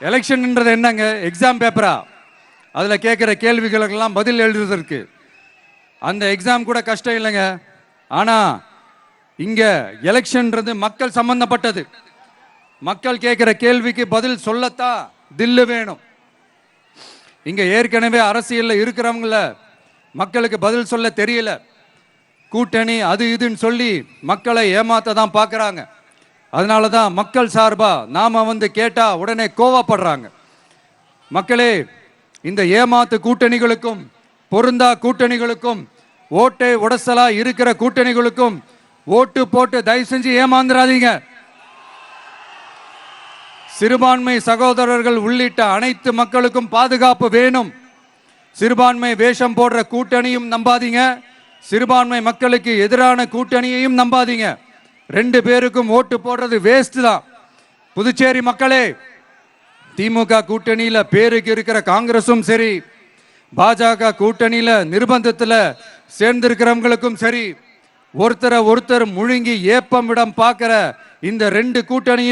எலெக்ஷன்ன்றது என்னங்க? எக்ஸாம் பேப்பரா? அதுல கேட்கிற கேள்விகளுக்கெல்லாம் பதில் எழுதுவதற்கு அந்த எக்ஸாம் கூட கஷ்டம் இல்லைங்க. ஆனா இங்க எலெக்ஷன்ன்றது மக்கள் சம்பந்தப்பட்டது. மக்கள் கேட்கிற கேள்விக்கு பதில் சொல்லத்தான் தில்லு வேணும். இங்க ஏற்கனவே அரசியல்ல இருக்கிறவங்கள மக்களுக்கு பதில் சொல்ல தெரியல. கூட்டணி அது இதுன்னு சொல்லி மக்களை ஏமாத்த தான் பார்க்கறாங்க. அதனால தான் மக்கள் சார்பா நாம வந்து கேட்டா உடனே கோவப்படுறாங்க. மக்களே, இந்த ஏமாத்து கூட்டணிகளுக்கும் பொருந்தா கூட்டணிகளுக்கும் ஓட்டை உடசலா இருக்கிற கூட்டணிகளுக்கும் ஓட்டு போட்டு தயவு செஞ்சு ஏமாந்துடாதீங்க. சிறுபான்மை சகோதரர்கள் உள்ளிட்ட அனைத்து மக்களுக்கும் பாதுகாப்பு வேணும். சிறுபான்மை வேஷம் போடுற கூட்டணியும் நம்பாதீங்க, சிறுபான்மை மக்களுக்கு எதிரான கூட்டணியையும் நம்பாதீங்க. ரெண்டு பேருக்கும் ஓட்டு போடுறது வேஸ்ட் தான். புதுச்சேரி மக்களே, திமுக கூட்டணியில பேருக்கு இருக்கிற காங்கிரசும் சரி, பாஜக கூட்டணியில நிர்பந்தத்தில் சேர்ந்திருக்கிறவங்களுக்கும் சரி, ஒருத்தரை ஒருத்தர் முழுங்கி ஏப்பம் விடம் பார்க்கிற இந்த ரெண்டு கூட்டணியும்